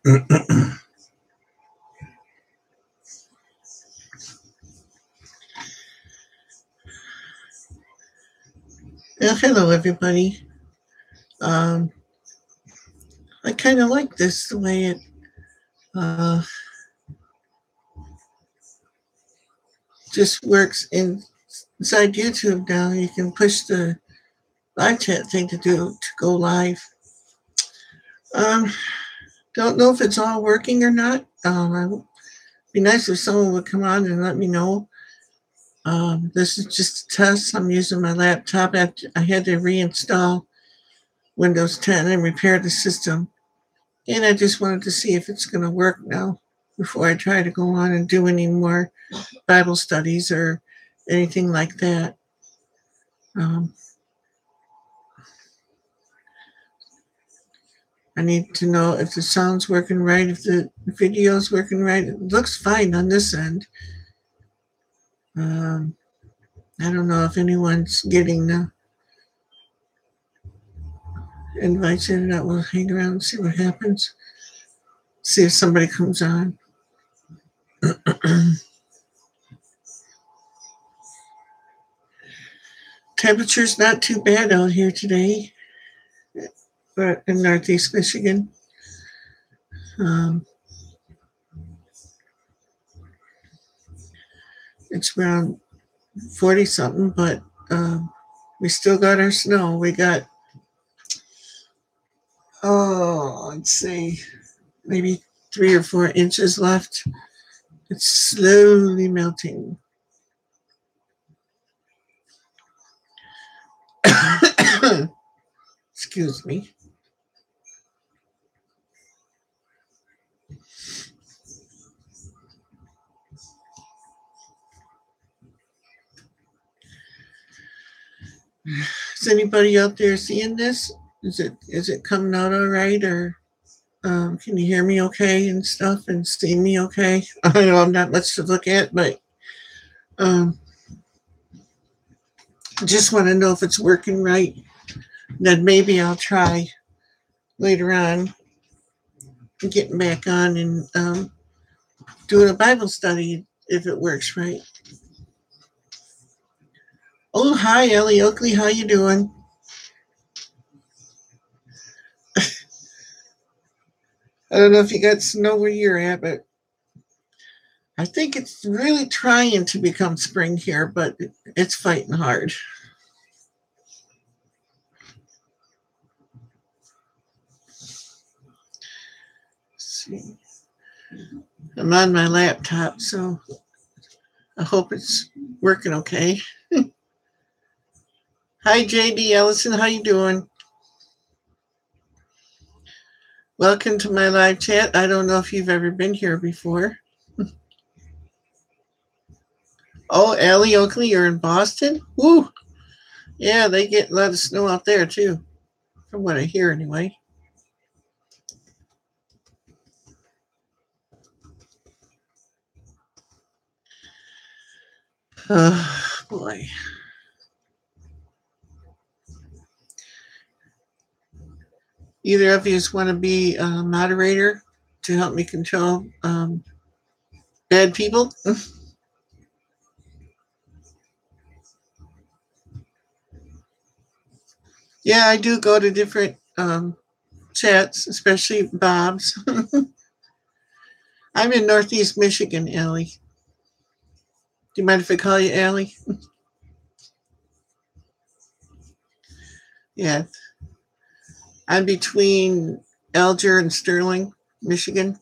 Hello, everybody. Um, I kind of like this the way it uh, just works inside YouTube now. You can push the live chat thing to go live. Um, don't know if it's all working or not. It'd be nice if someone would come on and let me know. This is just a test. I'm using my laptop. I had to reinstall Windows 10 and repair the system. And I just wanted to see if it's going to work now before I try to go on and do any more Bible studies or anything like that. Um, I need to know if the sound's working right, if the video's working right. It looks fine on this end. Um, I don't know if anyone's getting the invites in. That will hang around and see what happens. See if somebody comes on. Temperature's not too bad out here today, but in Northeast Michigan. Um, it's around 40 something, but we still got our snow. We got, let's see, maybe 3 or 4 inches left. It's slowly melting. Excuse me. Is anybody out there seeing this? Is it coming out all right, or can you hear me okay and stuff, and see me okay? I know I'm not much to look at, but um, just want to know if it's working right. Then maybe I'll try later on getting back on and doing a Bible study if it works right. Oh, hi, Ellie Oakley. How you doing? I don't know if you got snow where you're at, but I think it's really trying to become spring here, but it's fighting hard. Let's see. I'm on my laptop, so I hope it's working okay. Hi, JD Ellison. How you doing? Welcome to my live chat. I don't know if you've ever been here before. Oh, Allie Oakley, you're in Boston? Woo! Yeah, they get a lot of snow out there too, from what I hear anyway. Oh, boy. Either of you want to be a moderator to help me control bad people? Yeah, I do go to different chats, especially Bob's. I'm in Northeast Michigan, Allie. Do you mind if I call you Allie? Yeah. I'm between Alger and Sterling, Michigan.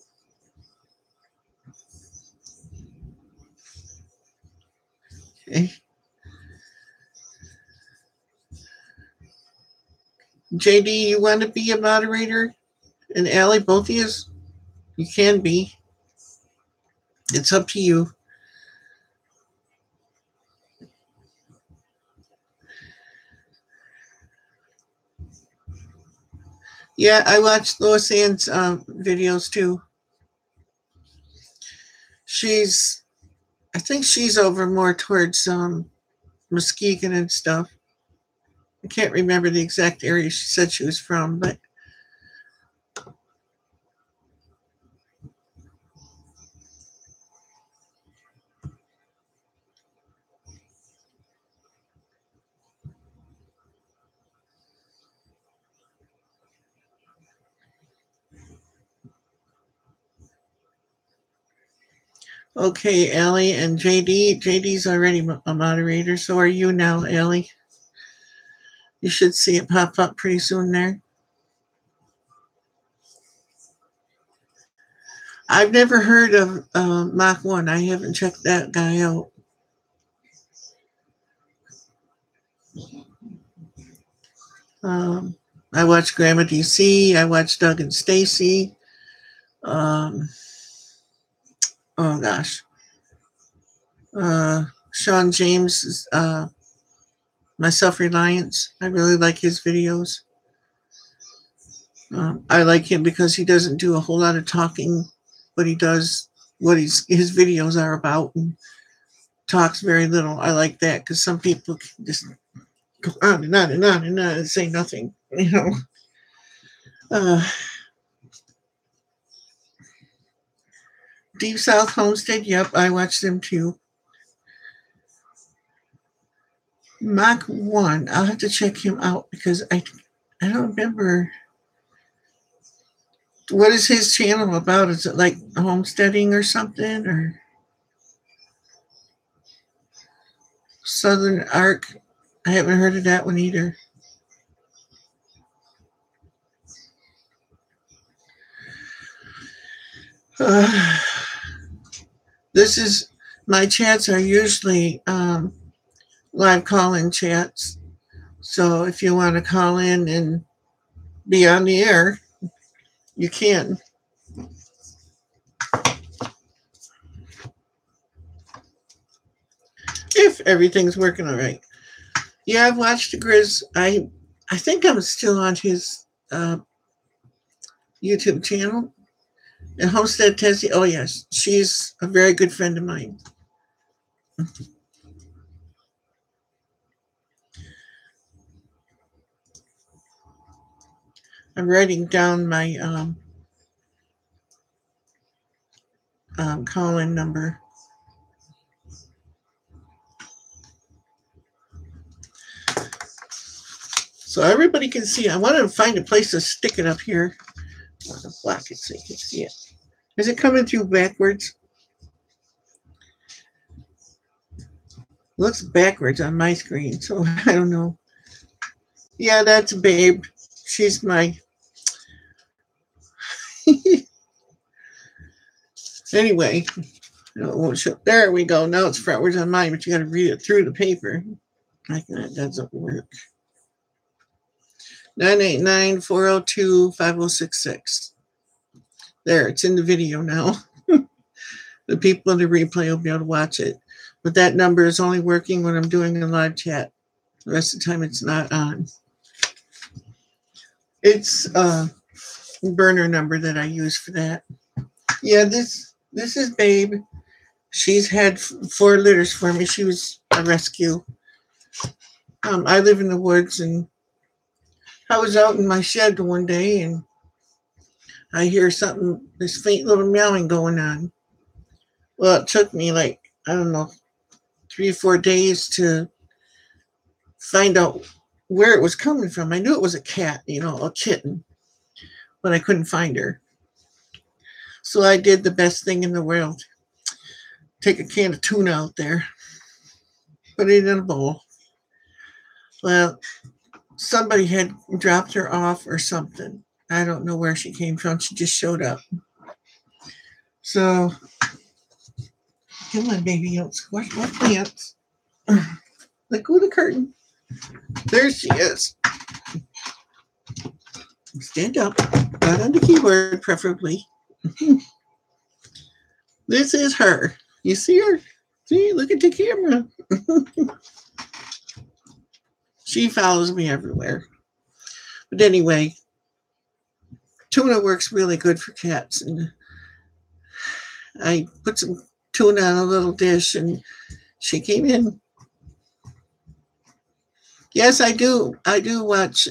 Okay. JD, you want to be a moderator? And Allie, both of you? You can be. It's up to you. Yeah, I watched Lois Ann's videos too. I think she's over more towards Muskegon and stuff. I can't remember the exact area she said she was from, but Okay, Allie and JD. JD's already a moderator, so are you now, Allie. You should see it pop up pretty soon there. I've never heard of Mach 1. I haven't checked that guy out. I watched Grandma DC. I watched Doug and Stacy. Oh gosh. Sean James, My Self-Reliance. I really like his videos. I like him because he doesn't do a whole lot of talking, but he does what his videos are about and talks very little. I like that because some people can just go on and on and on and on and say nothing, you know. Deep South Homestead, yep, I watched them too. Mach 1, I'll have to check him out because I don't remember. What is his channel about? Is it like homesteading or something? Or Southern Arc? I haven't heard of that one either. This is, my chats are usually live call-in chats. So if you want to call in and be on the air, you can. If everything's working all right. Yeah, I've watched the Grizz. I think I'm still on his YouTube channel. And Homestead Tessie, oh yes, she's a very good friend of mine. I'm writing down my call-in number. So everybody can see. I wanted to find a place to stick it up here. I want to block it so you can see it. Is it coming through backwards? It looks backwards on my screen, so I don't know. Yeah, that's Babe. She's my... Anyway, it won't show. There we go. Now it's frontwards on mine, but you got to read it through the paper. Like that doesn't work. 989-402-5066. There, it's in the video now. The people in the replay will be able to watch it. But that number is only working when I'm doing a live chat. The rest of the time it's not on. It's a burner number that I use for that. Yeah, this is Babe. She's had 4 litters for me. She was a rescue. I live in the woods, and I was out in my shed one day, and I hear something, this faint little meowing going on. Well, it took me like, I don't know, 3 or 4 days to find out where it was coming from. I knew it was a cat, a kitten, but I couldn't find her. So I did the best thing in the world. Take a can of tuna out there, put it in a bowl. Well, somebody had dropped her off or something. I don't know where she came from. She just showed up. So, come on, baby. Don't squash my plants. Let go of the curtain. There she is. Stand up. Not on the keyboard, preferably. This is her. You see her? See, look at the camera. She follows me everywhere. But anyway, tuna works really good for cats. And I put some tuna on a little dish, and she came in. Yes, I do. I do watch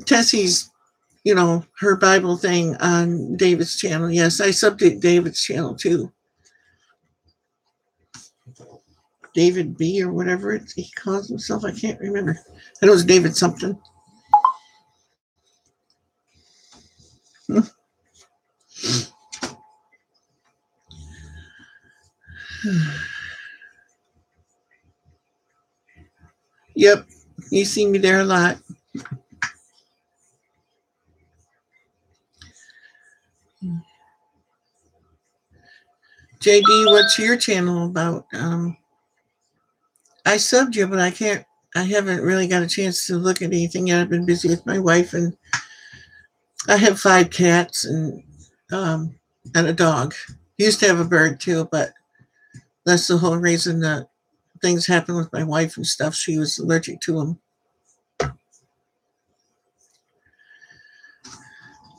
Tessie's, her Bible thing on David's channel. Yes, I subbed to David's channel too. David B or whatever he calls himself. I can't remember. I know it was David something. Yep, you see me there a lot. JD, what's your channel about? I subbed you, but I haven't really got a chance to look at anything yet. I've been busy with my wife, and I have 5 cats and a dog. Used to have a bird too, but that's the whole reason that things happened with my wife and stuff. She was allergic to them.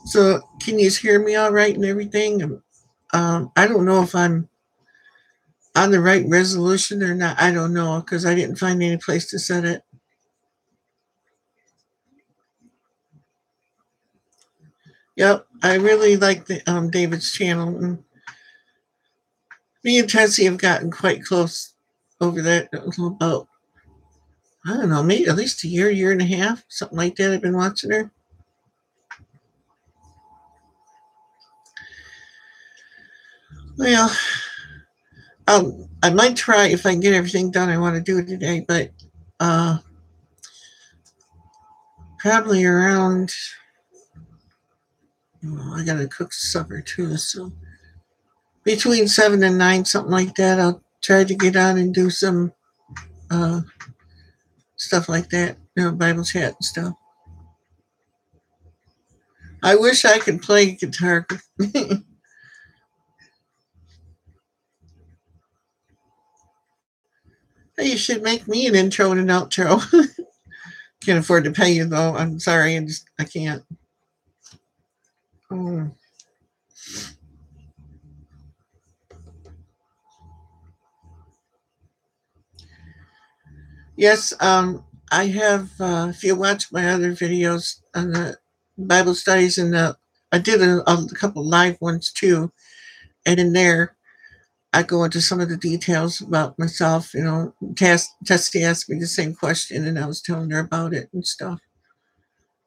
So can you hear me all right and everything? I don't know if I'm on the right resolution or not. I don't know because I didn't find any place to set it. Yep, I really like the David's channel. And me and Tessie have gotten quite close over that about, I don't know, maybe at least a year and a half, something like that. I've been watching her. Well, I might try if I can get everything done I want to do today, but probably around, I got to cook supper too, so between 7 and 9, something like that. I'll try to get on and do some stuff like that, Bible chat and stuff. I wish I could play guitar. Hey, you should make me an intro and an outro. Can't afford to pay you though. I'm sorry, I can't. Oh. Yes, I have. If you watch my other videos on the Bible studies, and I did a couple live ones too, and in there I go into some of the details about myself. Tessie asked me the same question, and I was telling her about it and stuff.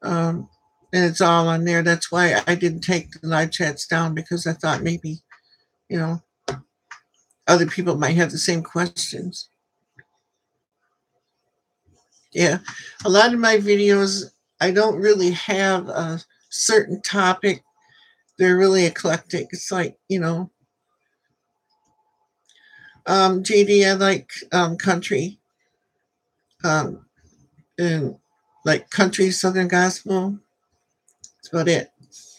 And it's all on there. That's why I didn't take the live chats down, because I thought maybe, other people might have the same questions. Yeah, a lot of my videos, I don't really have a certain topic. They're really eclectic. It's like, JD, I like country, and like country Southern gospel. That's about it.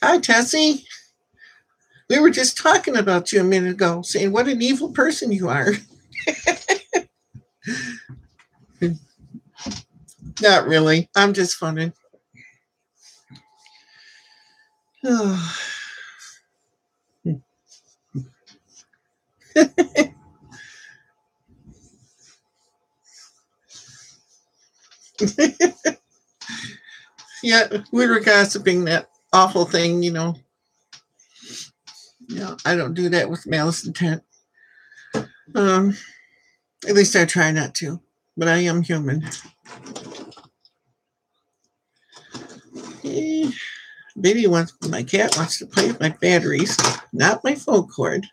Hi, Tessie. We were just talking about you a minute ago, saying what an evil person you are. Not really. I'm just funning. Yeah, we were gossiping that awful thing, I don't do that with malice intent. At least I try not to, but I am human. Baby my cat wants to play with my batteries, not my phone cord.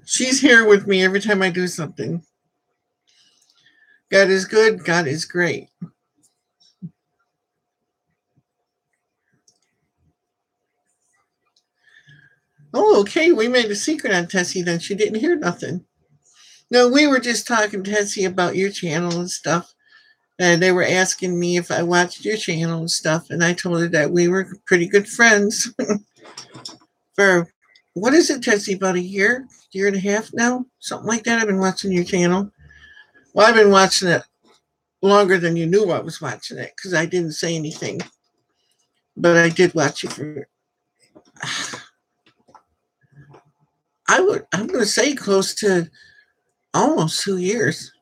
She's here with me every time I do something. God is good. God is great. Oh, okay. We made a secret on Tessie then. She didn't hear nothing. No, we were just talking, Tessie, about your channel and stuff. And they were asking me if I watched your channel and stuff. And I told her that we were pretty good friends for, what is it, Tessie, about a year and a half now? Something like that. I've been watching your channel. Well, I've been watching it longer than you knew I was watching it, because I didn't say anything. But I did watch it for, I'm going to say close to almost 2 years.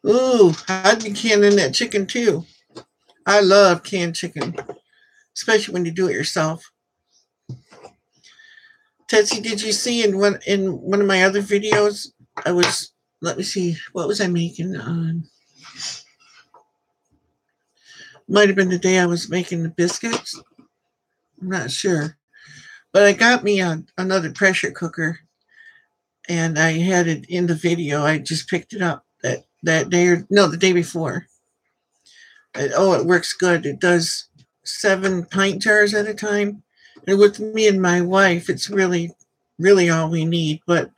Ooh, I'd be canning that chicken too. I love canned chicken, especially when you do it yourself. Tessie, did you see in one of my other videos? Let me see, what was I making on? Might have been the day I was making the biscuits. I'm not sure. But I got me another pressure cooker, and I had it in the video. I just picked it up that day, or no, the day before. Oh, it works good. It does 7 pint jars at a time. And with me and my wife, it's really all we need. But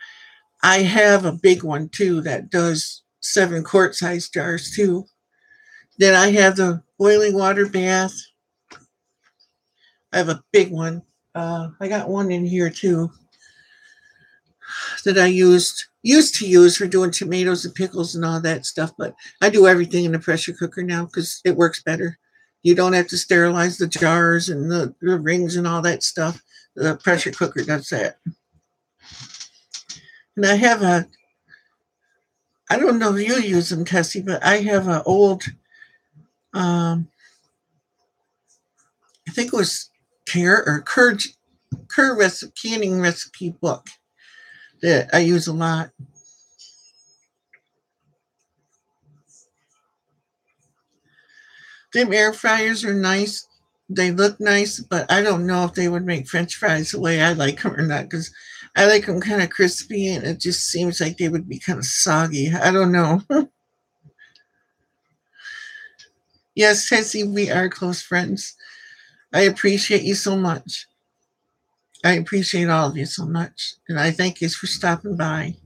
I have a big one too that does 7 quart size jars too. Then I have the boiling water bath. I have a big one. I got one in here too that I used to use for doing tomatoes and pickles and all that stuff, but I do everything in the pressure cooker now because it works better. You don't have to sterilize the jars and the rings and all that stuff. The pressure cooker does that. And I have I don't know if you use them, Tessie, but I have an old, I think it was Kerr recipe, canning recipe book that I use a lot. Them air fryers are nice. They look nice, but I don't know if they would make French fries the way I like them or not because I like them kind of crispy and it just seems like they would be kind of soggy. I don't know. Yes, Tessie, we are close friends. I appreciate you so much. I appreciate all of you so much. And I thank you for stopping by.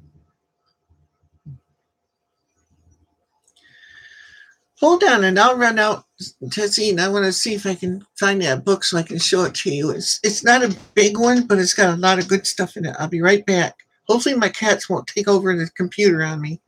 Hold on, and I'll run out, Tessie, and I want to see if I can find that book so I can show it to you. It's not a big one, but it's got a lot of good stuff in it. I'll be right back. Hopefully my cats won't take over the computer on me.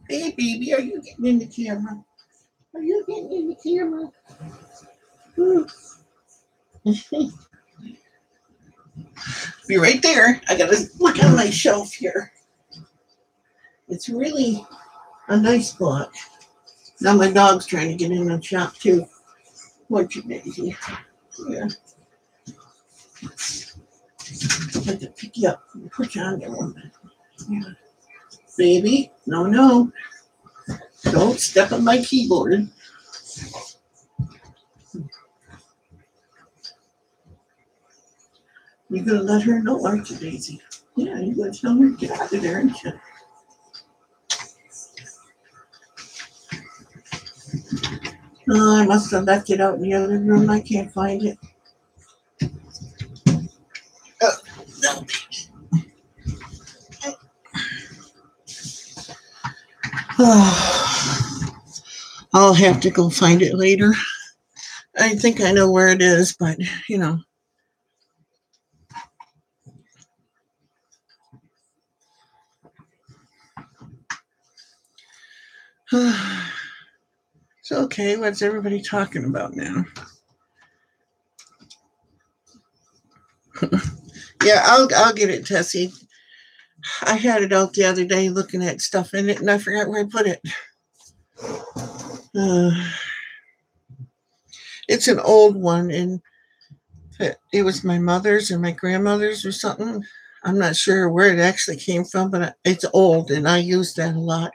Hey, baby, are you getting in the camera? Are you getting in the camera? Be right there. I gotta look on my shelf here. It's really a nice book. Now my dog's trying to get in the shop too. What you Daisy? Yeah. I have to pick you up and put you on there one minute. Yeah. Baby, no. Don't step on my keyboard. You're gonna let her know, aren't you, Daisy? Yeah, you're gonna tell her to get out of there, aren't you? Oh, I must have left it out in the other room. I can't find it. No. I'll have to go find it later. I think I know where it is, but you know. So So, okay, what's everybody talking about now? Yeah, I'll get it, Tessie. I had it out the other day looking at stuff in it, and I forgot where I put it. It's an old one, and it was my mother's and my grandmother's or something. I'm not sure where it actually came from, but it's old, and I use that a lot.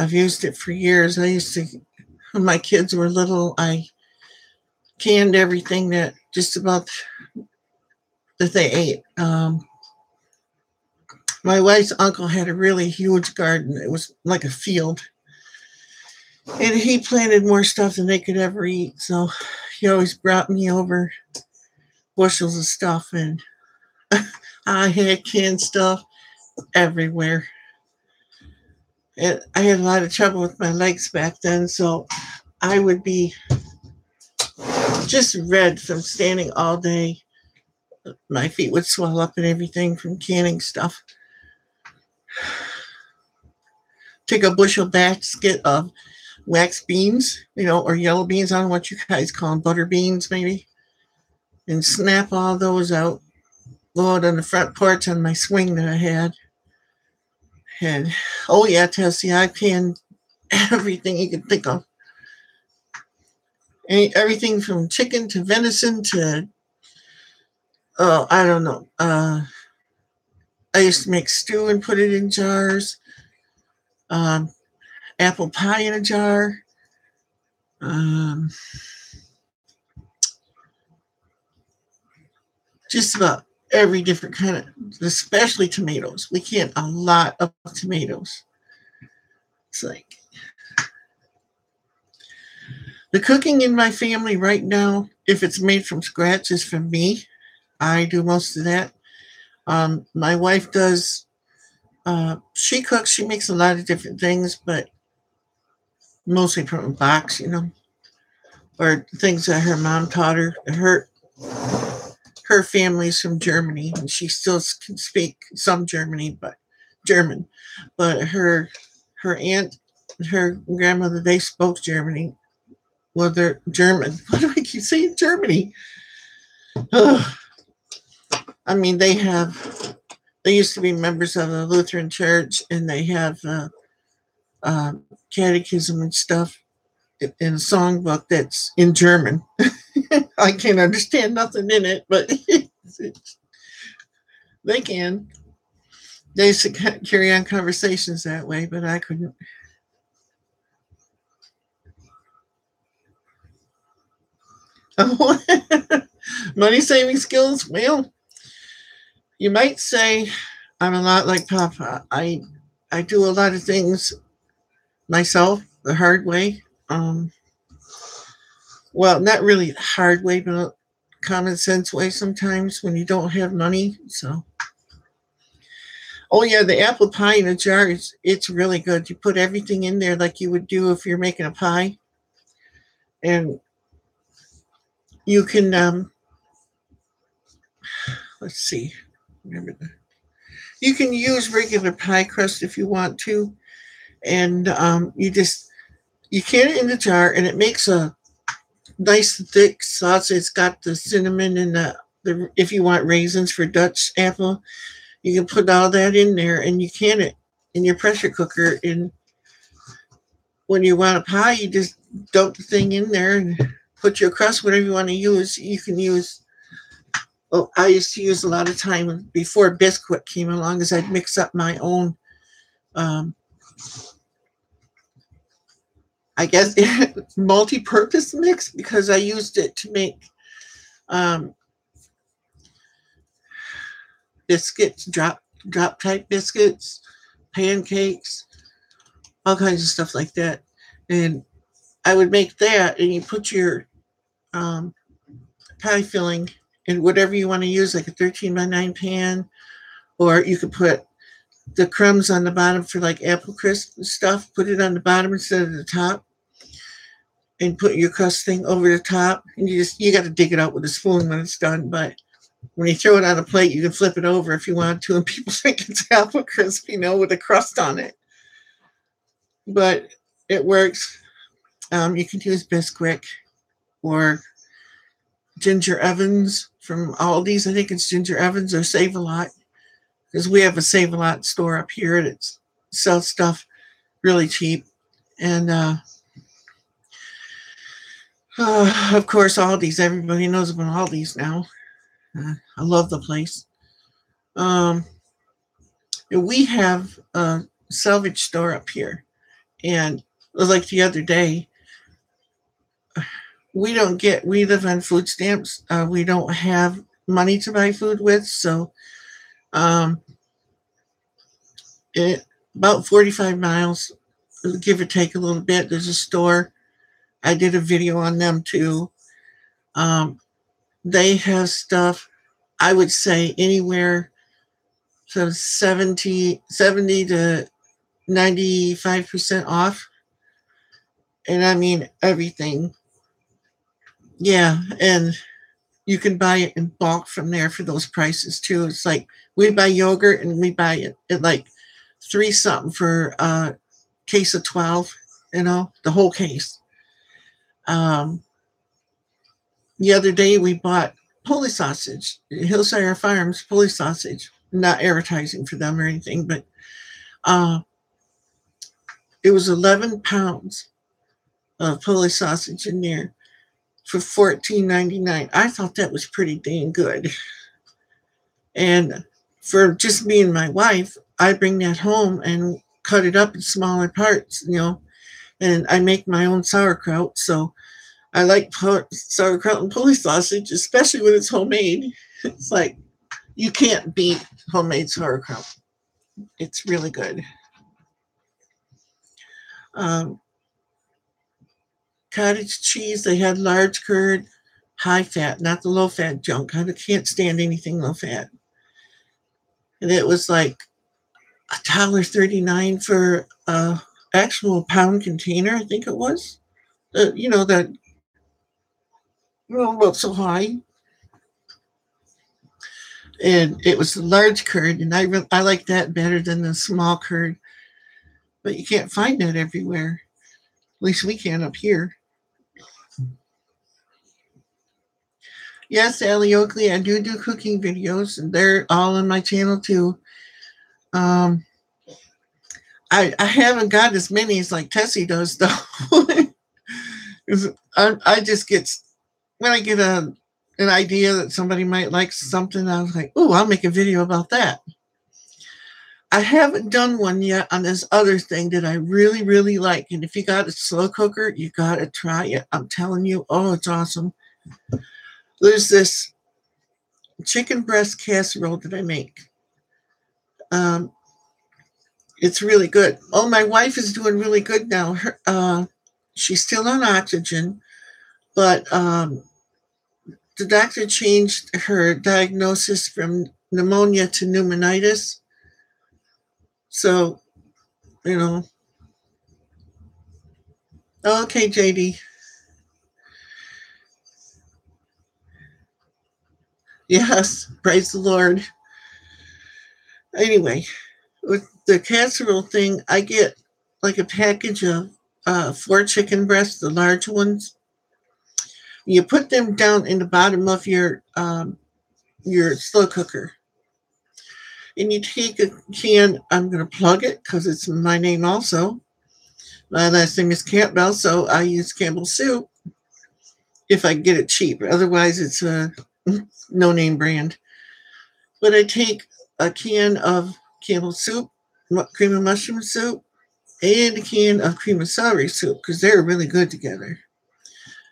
I've used it for years. I used to, when my kids were little, I canned everything that just about that they ate. My wife's uncle had a really huge garden. It was like a field. And he planted more stuff than they could ever eat. So he always brought me over bushels of stuff. And I had canned stuff everywhere. And I had a lot of trouble with my legs back then. So I would be just red from standing all day. My feet would swell up and everything from canning stuff. Take a bushel basket of wax beans, or yellow beans. I don't know what you guys call them, butter beans maybe, and snap all those out. Go out on the front porch on my swing that I had. And oh yeah, Tessie, I canned everything you could think of. Everything from chicken to venison to I don't know. I used to make stew and put it in jars. Apple pie in a jar. Just about every different kind of, especially tomatoes. We can a lot of tomatoes. It's like the cooking in my family right now, if it's made from scratch, is from me. I do most of that. My wife does. She cooks. She makes a lot of different things, but mostly from a box, or things that her mom taught her. Her family's from Germany, and she still can speak some German, but her aunt, her grandmother, they spoke Germany. Well, they're German. Why do I keep saying Germany? Ugh. I mean, they used to be members of the Lutheran Church, and they have catechism and stuff in a songbook that's in German. I can't understand nothing in it, but they can. They used to carry on conversations that way, but I couldn't. Oh, money saving skills? Well, you might say I'm a lot like Papa. I do a lot of things myself the hard way. Well, not really the hard way, but a common sense way sometimes when you don't have money. So, oh yeah, the apple pie in a jar it's really good. You put everything in there like you would do if you're making a pie, and you can let's see, remember that. You can use regular pie crust if you want to, and you can it in the jar, and it makes a nice thick sauce. It's got the cinnamon and the if you want raisins for Dutch apple, you can put all that in there, and you can it in your pressure cooker. And when you want a pie, you just dump the thing in there and put your crust, whatever you want to use. You can use. Oh, I used to use a lot of time before Bisquick came along, is I'd mix up my own. I guess multi-purpose mix, because I used it to make biscuits, drop type biscuits, pancakes, all kinds of stuff like that. And I would make that, and you put your pie filling in whatever you want to use, like a 13x9 pan, or you could put the crumbs on the bottom for like apple crisp stuff. Put it on the bottom instead of the top, and put your crust thing over the top. And you got to dig it out with a spoon when it's done. But when you throw it on a plate, you can flip it over if you want to, and people think it's apple crisp, with a crust on it. but it works. You can use Bisquick or Ginger Evans from Aldi's. I think it's Ginger Evans or Save a Lot, because we have a Save a Lot store up here that sells stuff really cheap. And of course, Aldi's. Everybody knows about Aldi's now. I love the place. Um, we have a salvage store up here, and like the other day, we live on food stamps. We don't have money to buy food with, so um, it about 45 miles, give or take a little bit. There's a store. I did a video on them too. Um, they have stuff, I would say anywhere from 70 to 95% off. And I mean everything. Yeah. And you can buy it in bulk from there for those prices too. It's like we buy yogurt and we buy it at like three something for a case of 12, the whole case. Um, the other day we bought pulley sausage, Hillshire Farms pulley sausage. Not advertising for them or anything, but uh, it was 11 pounds of pulley sausage in there for $14.99. I thought that was pretty dang good. And for just me and my wife, I bring that home and cut it up in smaller parts, and I make my own sauerkraut. So I like sauerkraut and pulley sausage, especially when it's homemade. It's like you can't beat homemade sauerkraut. It's really good. Um, Cottage cheese, they had large curd, high fat, not the low fat junk. I can't stand anything low fat. And it was like $1.39 for a actual pound container, I think it was. That not so high. And it was a large curd, and I like that better than the small curd. But you can't find that everywhere. At least we can up here. Yes, Allie Oakley, I do cooking videos, and they're all on my channel too. Um, I haven't got as many as like Tessie does though. I just get when I get an idea that somebody might like something, I was like, oh, I'll make a video about that. I haven't done one yet on this other thing that I really, really like. And if you got a slow cooker, you got to try it. I'm telling you, oh, it's awesome. There's this chicken breast casserole that I make. It's really good. Oh, my wife is doing really good now. She's still on oxygen, but the doctor changed her diagnosis from pneumonia to pneumonitis. So, okay, JD. Yes, praise the Lord. Anyway, with the casserole thing, I get like a package of 4 chicken breasts, the large ones. You put them down in the bottom of your slow cooker, and you take a can. I'm going to plug it because it's my name also. My last name is Campbell, so I use Campbell soup if I get it cheap. Otherwise, it's a no-name brand. But I take a can of Campbell soup, cream of mushroom soup, and a can of cream of celery soup because they're really good together.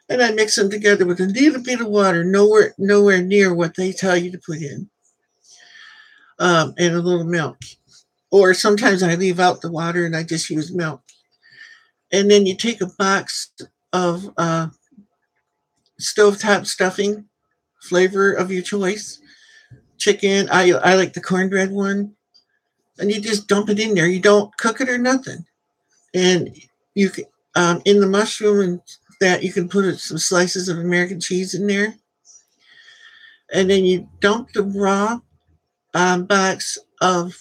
And I mix them together with a little bit of water, nowhere near what they tell you to put in, and a little milk. Or sometimes I leave out the water and I just use milk. And then you take a box of stovetop stuffing, flavor of your choice. Chicken, I like the cornbread one. And you just dump it in there. You don't cook it or nothing. And you can, in the mushroom and that, you can put some slices of American cheese in there. And then you dump the raw box of,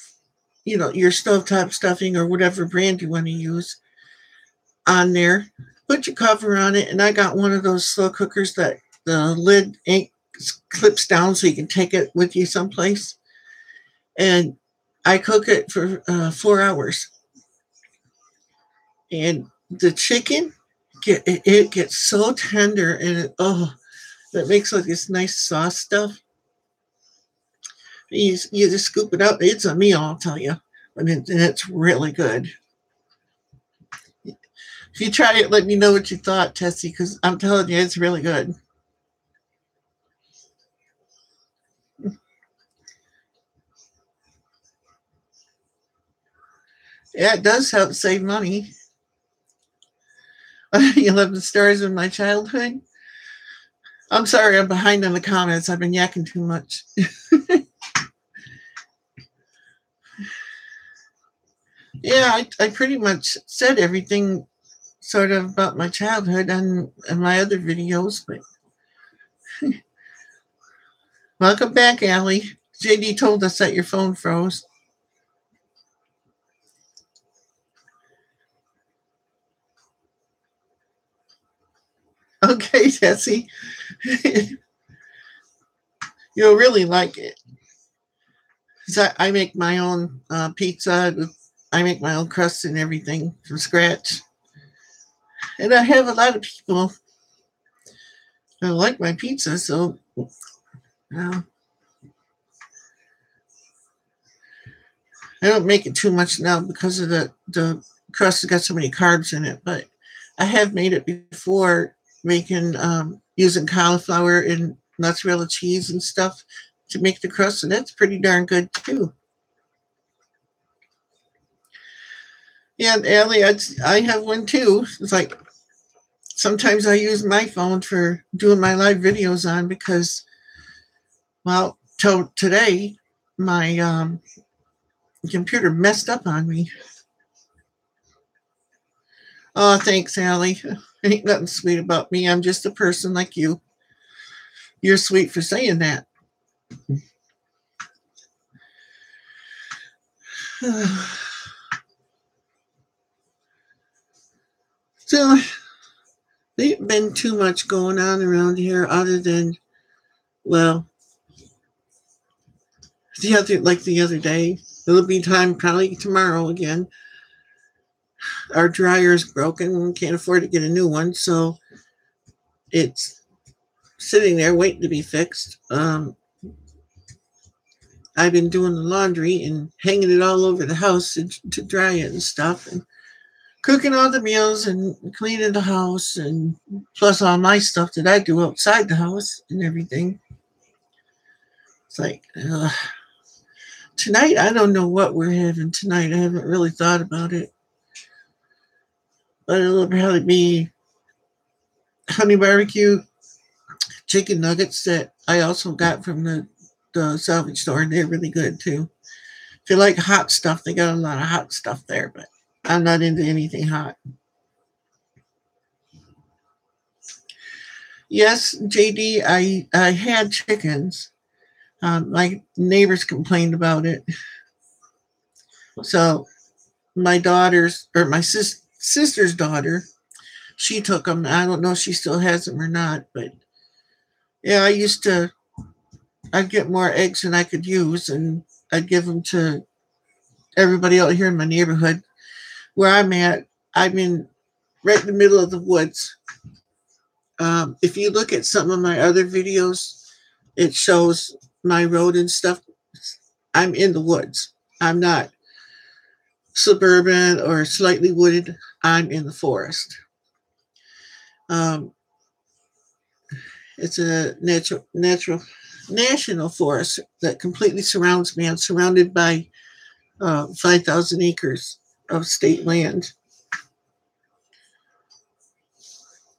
your stovetop stuffing or whatever brand you want to use. on there, put your cover on it, and I got one of those slow cookers that the lid ain't clips down so you can take it with you someplace. And I cook it for 4 hours. And the chicken, it gets so tender, and it makes like this nice sauce stuff. You just scoop it out. It's a meal, I'll tell you. And it's really good. If you try it, let me know what you thought, Tessie, because I'm telling you, it's really good. Yeah, it does help save money. 11 stories of my childhood. I'm sorry, I'm behind on the comments. I've been yakking too much. Yeah, I pretty much said everything sort of about my childhood on my other videos, but welcome back, Allie. JD told us that your phone froze. Okay, Tessie. You'll really like it. I make my own pizza. I make my own crust and everything from scratch. And I have a lot of people who like my pizza, so I don't make it too much now because of the crust has got so many carbs in it. But I have made it before, making using cauliflower and mozzarella cheese and stuff to make the crust, and that's pretty darn good too. Yeah, and Allie, I have one too. It's like sometimes I use my phone for doing my live videos on because, well, till today, my computer messed up on me. Oh, thanks, Allie. Ain't nothing sweet about me. I'm just a person like you. You're sweet for saying that. So, there ain't been too much going on around here other than, well, the other day. It'll be time probably tomorrow again. Our dryer's broken. We can't afford to get a new one, so it's sitting there waiting to be fixed. I've been doing the laundry and hanging it all over the house to dry it and stuff, and cooking all the meals and cleaning the house, and plus all my stuff that I do outside the house and everything. It's like, tonight, I don't know what we're having tonight. I haven't really thought about it. But it'll probably be honey barbecue chicken nuggets that I also got from the salvage store, and they're really good too. If you like hot stuff, they got a lot of hot stuff there, but I'm not into anything hot. Yes, JD, I had chickens. My neighbors complained about it. So my daughter's, or my sister's daughter, she took them. I don't know if she still has them or not, but yeah, I'd get more eggs than I could use, and I'd give them to everybody out here in my neighborhood. Where I'm at, I'm in right in the middle of the woods. If you look at some of my other videos, it shows my road and stuff. I'm in the woods. I'm not suburban or slightly wooded. I'm in the forest. Um, it's a national forest that completely surrounds me. I'm surrounded by 5,000 acres of state land.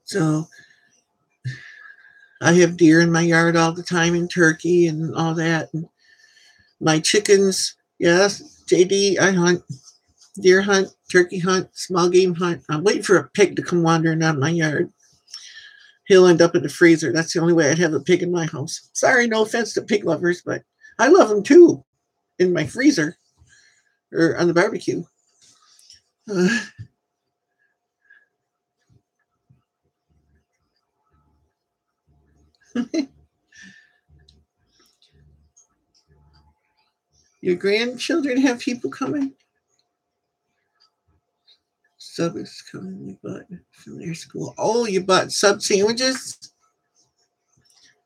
So I have deer in my yard all the time, and turkey and all that. And my chickens, yes, JD, I hunt, deer hunt, turkey hunt, small game hunt. I'm waiting for a pig to come wandering out of my yard. He'll end up in the freezer. That's the only way I'd have a pig in my house. Sorry, no offense to pig lovers, but I love them too in my freezer or on the barbecue. Uh, Your grandchildren have people coming? Sub is coming. You bought from their school. Oh, you bought sub sandwiches?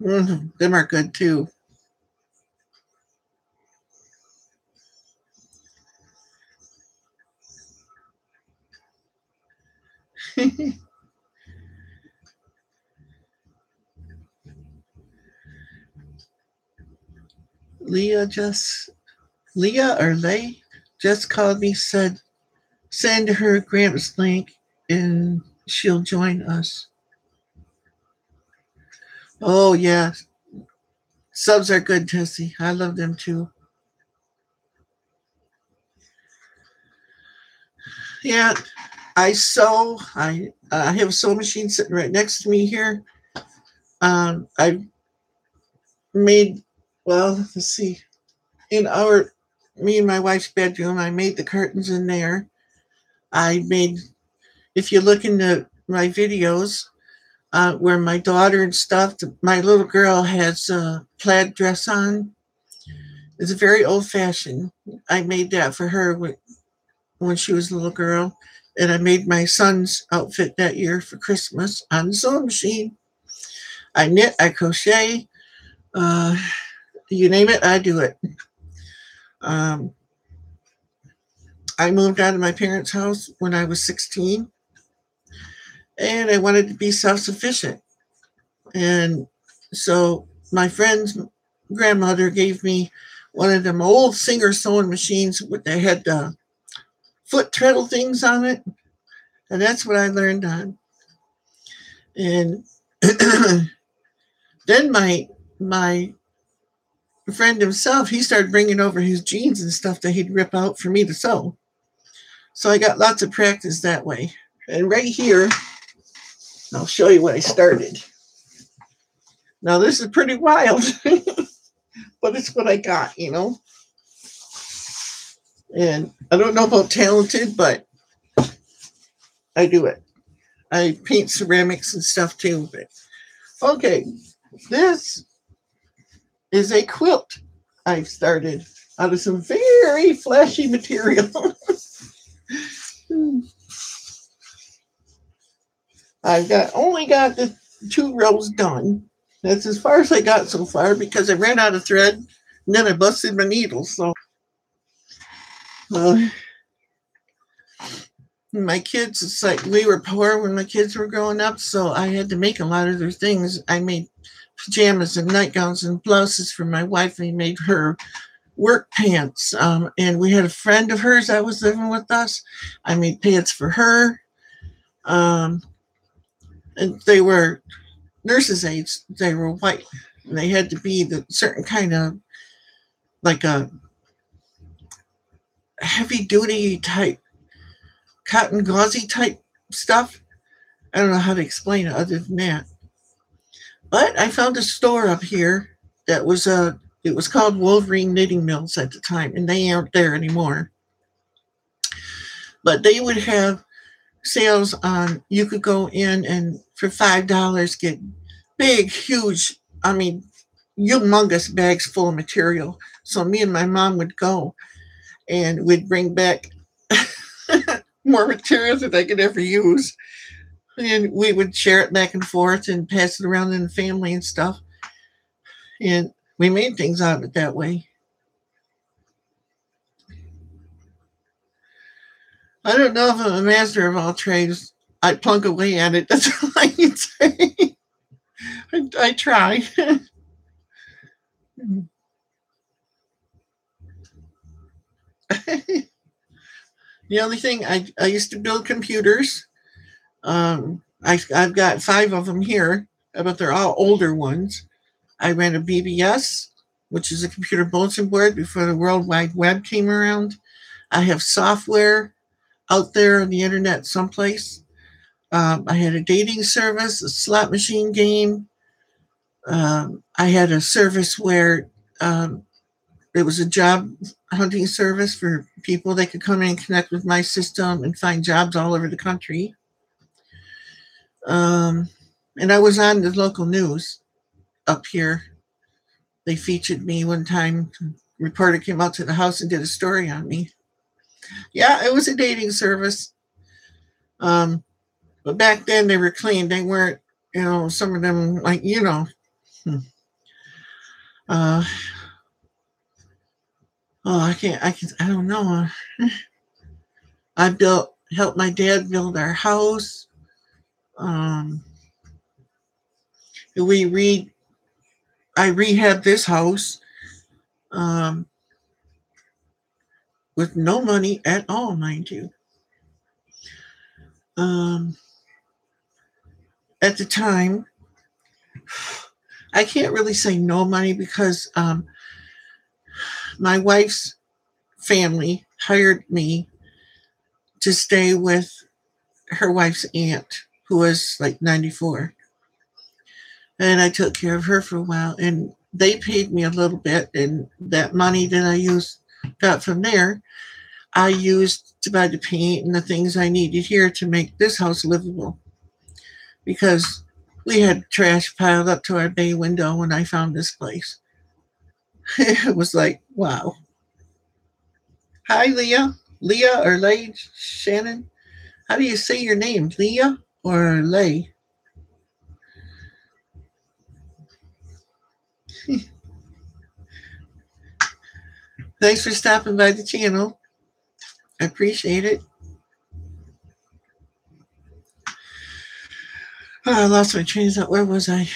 Them are good too. Leah just Leah or Lay just called me, said send her Gramps link and she'll join us. Oh yeah. Subs are good, Tessie. I love them too. Yeah, I sew. I have a sewing machine sitting right next to me here. I made, well, let's see, in our, me and my wife's bedroom, I made the curtains in there. I made, if you look into my videos, where my daughter and stuff, my little girl has a plaid dress on. It's very old fashioned. I made that for her when she was a little girl. And I made my son's outfit that year for Christmas on the sewing machine. I knit, I crochet, uh, you name it, I do it. Um, I moved out of my parents' house when I was 16, and I wanted to be self sufficient. And so my friend's grandmother gave me one of them old Singer sewing machines with they had the foot treadle things on it, and that's what I learned on. And then my friend himself, he started bringing over his jeans and stuff that he'd rip out for me to sew. So I got lots of practice that way. And right here, I'll show you what I started. Now this is pretty wild, but it's what I got, you know. And I don't know about talented, but I do it. I paint ceramics and stuff too. But okay, this is a quilt I started out of some very flashy material. I've only got the 2 rows done. That's as far as I got so far because I ran out of thread and then I busted my needles. So my kids, it's like we were poor when my kids were growing up, so I had to make a lot of their things. I made pajamas and nightgowns and blouses for my wife. I made her work pants. And we had a friend of hers that was living with us. I made pants for her. And they were nurses' aides. They were white. And they had to be the certain kind of like a heavy duty type, cotton gauzy type stuff. I don't know how to explain it other than that. But I found a store up here that was it was called Wolverine Knitting Mills at the time, and they aren't there anymore. But they would have sales on, you could go in and for $5 get big, huge, I mean, humongous bags full of material. So me and my mom would go and we'd bring back more material than I could ever use. And we would share it back and forth and pass it around in the family and stuff. And we made things out of it that way. I don't know if I'm a master of all trades. I plunk away at it. That's all I can say. I try. The only thing, I used to build computers. I've got 5 of them here, but they're all older ones. I ran a BBS, which is a computer bulletin board before the World Wide Web came around. I have software out there on the internet someplace. I had a dating service, a slot machine game. I had a service where it was a job hunting service for people that could come in and connect with my system and find jobs all over the country. And I was on the local news. up here. They featured me one time. Reporter came out to the house and did a story on me. Yeah, it was a dating service. But back then they were clean. They weren't, some of them like, uh, oh, I don't know. Helped my dad build our house. Um, we read, I rehabbed this house, um, with no money at all, mind you. At the time, I can't really say no money because my wife's family hired me to stay with her wife's aunt, who was like 94. And I took care of her for a while, and they paid me a little bit, and that money that got from there, I used to buy the paint and the things I needed here to make this house livable. Because we had trash piled up to our bay window when I found this place. It was like, wow. Hi, Leah. Leah or Lay Shannon? How do you say your name? Leah or Lay? Thanks for stopping by the channel. I appreciate it. Oh, I lost my train of thought. Where was I?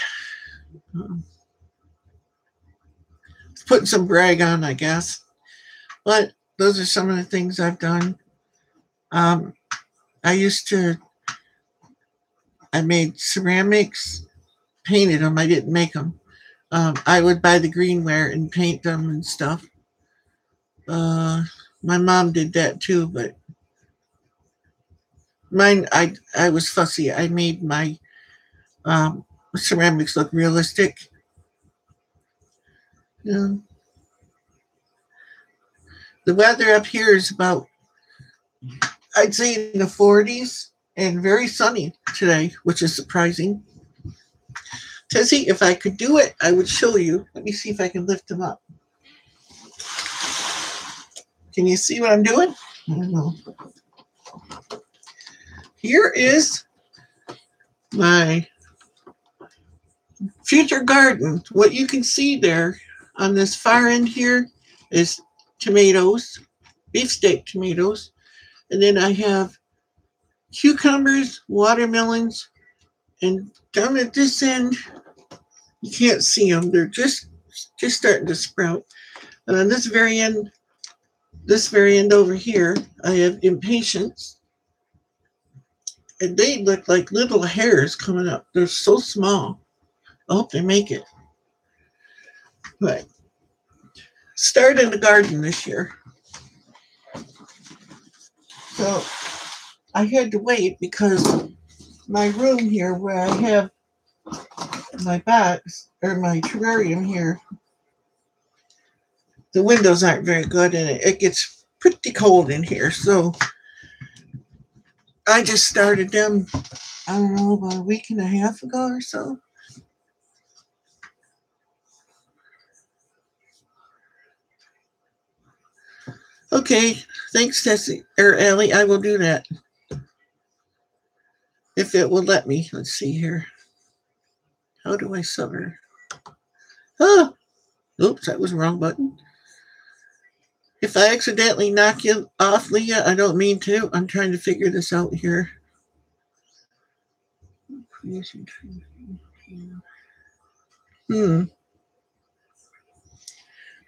Putting some brag on, I guess. But those are some of the things I've done. I made ceramics, painted them. I didn't make them. I would buy the greenware and paint them and stuff. My mom did that too, but mine, I was fussy. I made my ceramics look realistic. Yeah. The weather up here is about, I'd say, in the 40s and very sunny today, which is surprising. Tessie, if I could do it, I would show you. Let me see if I can lift them up. Can you see what I'm doing? I don't know. Here is my future garden. What you can see there on this far end here is tomatoes, beefsteak tomatoes. And then I have cucumbers, watermelons, and down at this end, you can't see them. They're just starting to sprout. And on this very end over here, I have impatiens. And they look like little hairs coming up. They're so small. I hope they make it. But started the garden this year. So I had to wait because my room here where I have my box or my terrarium here, the windows aren't very good and it gets pretty cold in here. So I just started them, I don't know, about a week and a half ago or so. Okay, thanks, Tessie or Allie. I will do that if it will let me. Let's see here. How do I sub her? Oh, oops, that was the wrong button. If I accidentally knock you off, Leah, I don't mean to. I'm trying to figure this out here.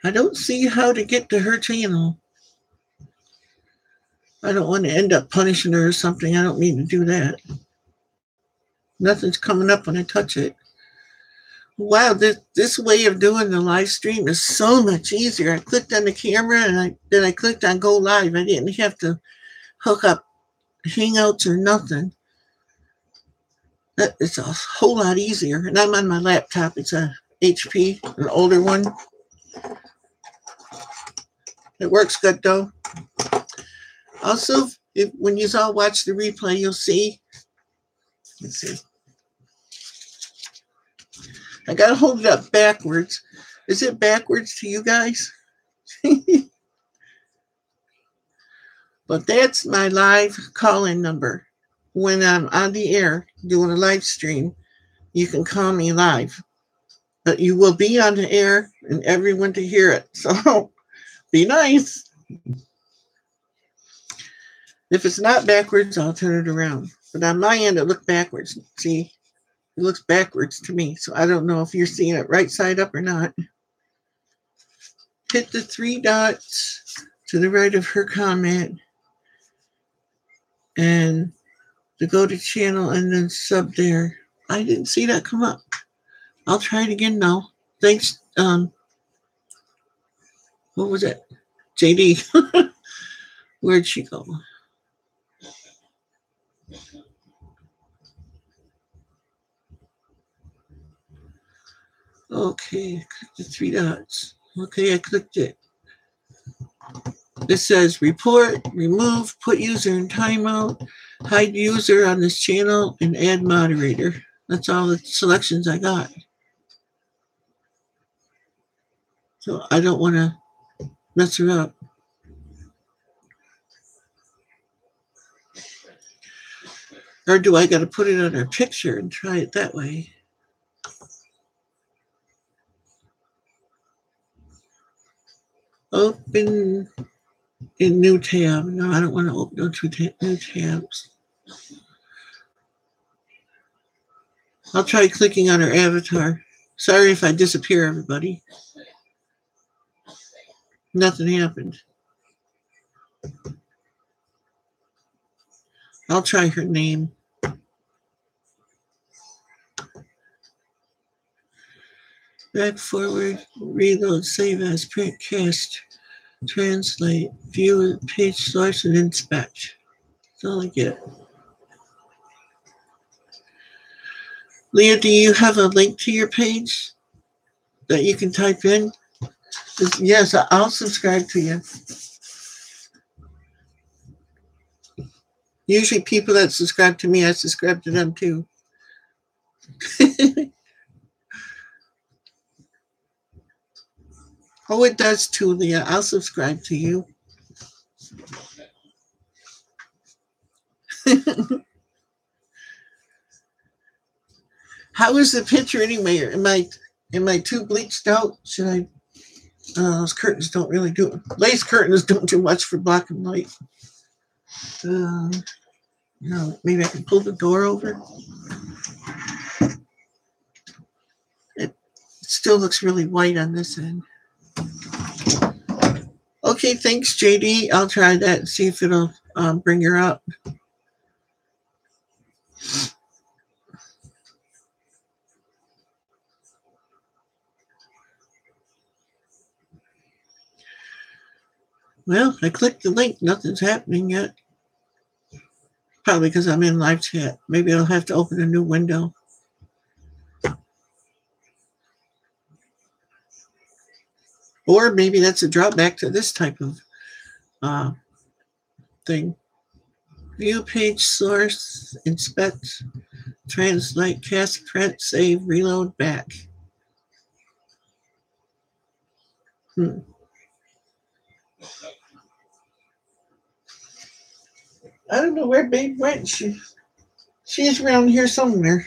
I don't see how to get to her channel. I don't want to end up punishing her or something. I don't mean to do that. Nothing's coming up when I touch it. Wow, this way of doing the live stream is so much easier. I clicked on the camera and then I clicked on go live. I didn't have to hook up Hangouts or nothing. It's a whole lot easier. And I'm on my laptop. It's a HP, an older one. It works good though. Also, when you all watch the replay, you'll see. Let's see. I gotta hold it up backwards. Is it backwards to you guys? But that's my live call-in number. When I'm on the air doing a live stream, you can call me live. But you will be on the air and everyone to hear it. So be nice. If it's not backwards, I'll turn it around. But on my end, it looks backwards. See, it looks backwards to me. So I don't know if you're seeing it right side up or not. Hit the three dots to the right of her comment and to go to channel and then sub there. I didn't see that come up. I'll try it again now. Thanks. What was it? JD. Where'd she go? Okay, click the three dots. Okay, I clicked it. It says report, remove, put user in timeout, hide user on this channel, and add moderator. That's all the selections I got. So I don't want to mess her up. Or do I got to put it on her picture and try it that way? Open in new tab. No, I don't want to open new tabs. I'll try clicking on her avatar. Sorry if I disappear, everybody. Nothing happened. I'll try her name. Back, forward, reload, save as, print, cast, translate, view, page source, and inspect. That's all I get. Leah, do you have a link to your page that you can type in? Yes, I'll subscribe to you. Usually people that subscribe to me, I subscribe to them too. Oh, it does too, Leah. I'll subscribe to you. How is the picture anyway? Am I too bleached out? Should I? Those curtains don't really do. Lace curtains don't do much for black and white. No, maybe I can pull the door over. It still looks really white on this end. Okay, thanks, JD. I'll try that and see if it'll bring her up. Well, I clicked the link. Nothing's happening yet. Probably because I'm in live chat. Maybe I'll have to open a new window. Or maybe that's a drop back to this type of thing. View page source, inspect, translate, cast, print, save, reload, back. I don't know where Babe went. She's around here somewhere.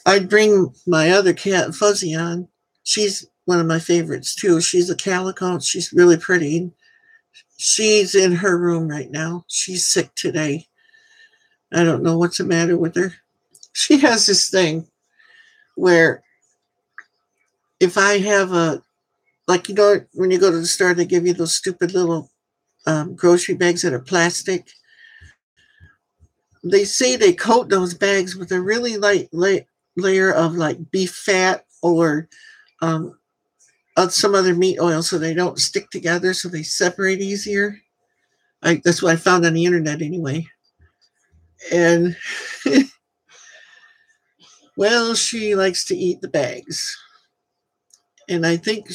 I'd bring my other cat, Fuzzy, on. She's one of my favorites, too. She's a calico. She's really pretty. She's in her room right now. She's sick today. I don't know what's the matter with her. She has this thing where if I have like, you know, when you go to the store, they give you those stupid little grocery bags that are plastic. They say they coat those bags with a really light layer of like beef fat or some other meat oil so they don't stick together, so they separate easier. That's what I found on the internet anyway. And well, she likes to eat the bags. And I think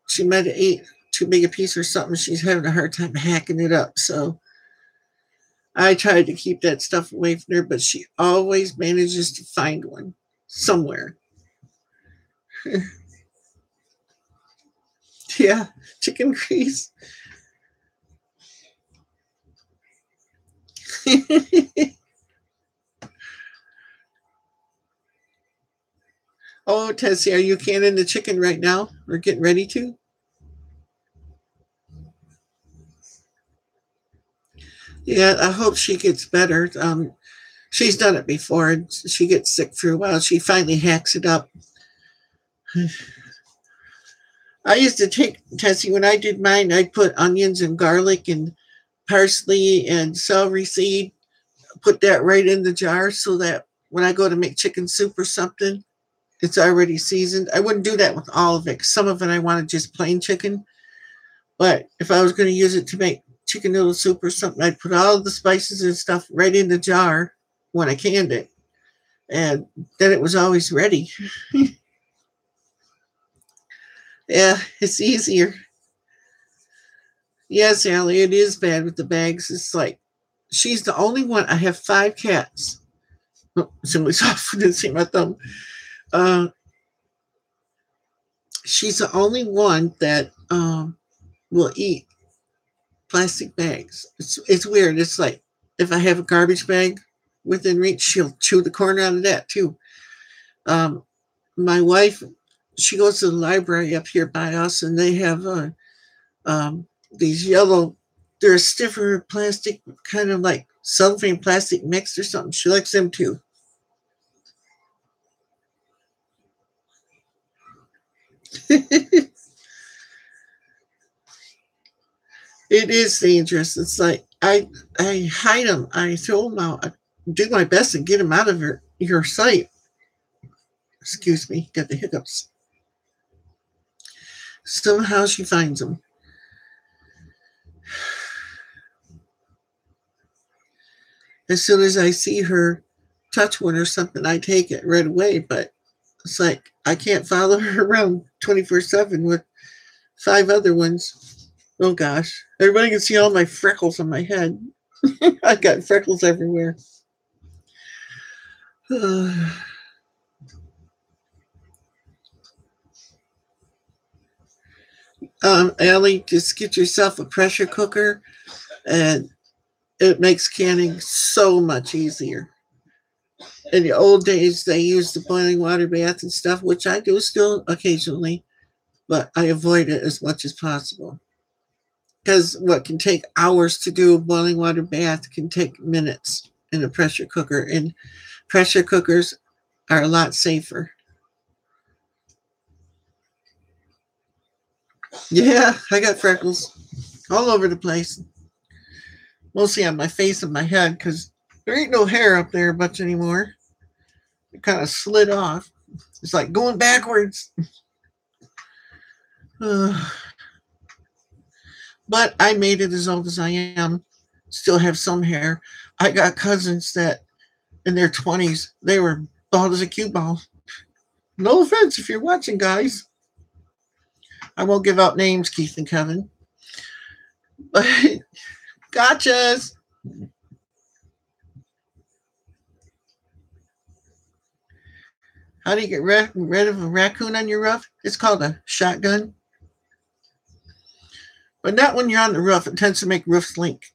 she might have ate too big a piece or something. She's having a hard time hacking it up. So I tried to keep that stuff away from her, but she always manages to find one somewhere. Yeah, chicken grease. Oh, Tessie, are you canning the chicken right now or getting ready to? Yeah, I hope she gets better. She's done it before and she gets sick for a while. She finally hacks it up. I used to take, Tessie, when I did mine, I'd put onions and garlic and parsley and celery seed, put that right in the jar so that when I go to make chicken soup or something, it's already seasoned. I wouldn't do that with all of it. Some of it I wanted just plain chicken. But if I was going to use it to make chicken noodle soup or something, I'd put all the spices and stuff right in the jar when I canned it. And then it was always ready. Yeah, it's easier. Yes, Allie, it is bad with the bags. It's like she's the only one. I have 5 cats. Oh, somebody's off. Didn't see my thumb. Uh, she's the only one that will eat plastic bags. It's weird. It's like if I have a garbage bag within reach, she'll chew the corner out of that too. Um, my wife, she goes to the library up here by us, and they have these yellow. They're a stiffer plastic, kind of like cellophane plastic mix or something. She likes them too. It is dangerous. It's like I hide them. I throw them out. I do my best to get them out of your sight. Excuse me, got the hiccups. Somehow she finds them. As soon as I see her touch one or something, I take it right away. But it's like I can't follow her around 24/7 with 5 other ones. Oh gosh. Everybody can see all my freckles on my head. I got freckles everywhere. Allie, just get yourself a pressure cooker and it makes canning so much easier. In the old days, they used the boiling water bath and stuff, which I do still occasionally, but I avoid it as much as possible. Because what can take hours to do a boiling water bath can take minutes in a pressure cooker, and pressure cookers are a lot safer. Yeah, I got freckles all over the place, mostly on my face and my head because there ain't no hair up there much anymore. It kind of slid off. It's like going backwards. But I made it as old as I am. Still have some hair. I got cousins that in their 20s, they were bald as a cue ball. No offense if you're watching, guys. I won't give out names, Keith and Kevin. But gotchas. How do you get rid of a raccoon on your roof? It's called a shotgun. But not when you're on the roof. It tends to make roofs leak.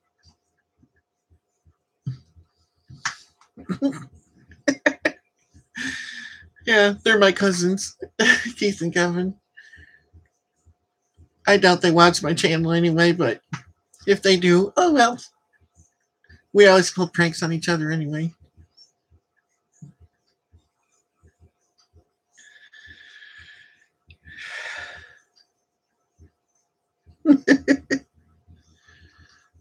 Yeah, they're my cousins, Keith and Kevin. I doubt they watch my channel anyway, but if they do, oh well. We always pull pranks on each other anyway.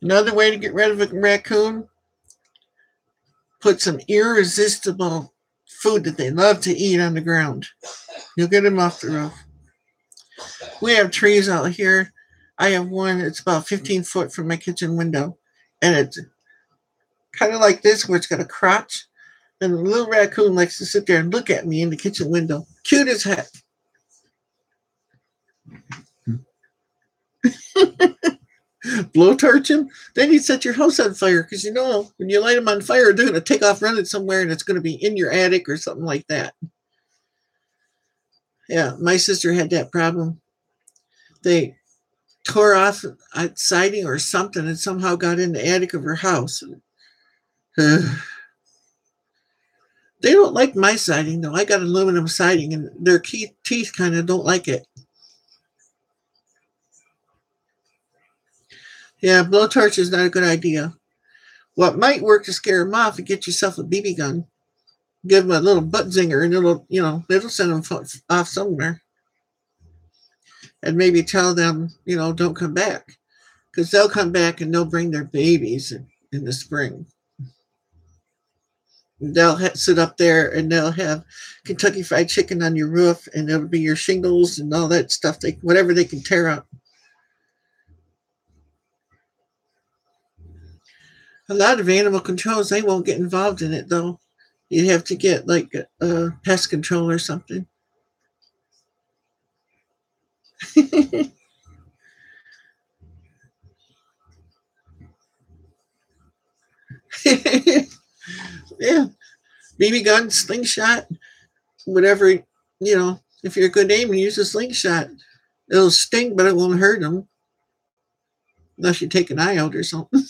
Another way to get rid of a raccoon, put some irresistible food that they love to eat on the ground. You'll get them off the roof. We have trees out here. I have one that's about 15 foot from my kitchen window, and it's kind of like this, where it's got a crotch. And the little raccoon likes to sit there and look at me in the kitchen window. Cute as heck. blowtorch him, then you set your house on fire because you know when you light them on fire, they're going to take off running somewhere and it's going to be in your attic or something like that. Yeah, my sister had that problem. They tore off a siding or something and somehow got in the attic of her house. They don't like my siding though. I got aluminum siding and their teeth kind of don't like it. Yeah, blowtorch is not a good idea. What might work to scare them off is get yourself a BB gun. Give them a little butt zinger and it'll send them off somewhere. And maybe tell them, don't come back. Because they'll come back and they'll bring their babies in the spring. They'll sit up there and they'll have Kentucky Fried Chicken on your roof, and it'll be your shingles and all that stuff. Whatever they can tear up. A lot of animal controls, they won't get involved in it though. You have to get like a pest control or something. Yeah, BB gun, slingshot, whatever. If you're a good aim, use a slingshot. It'll sting, but it won't hurt them. Unless you take an eye out or something.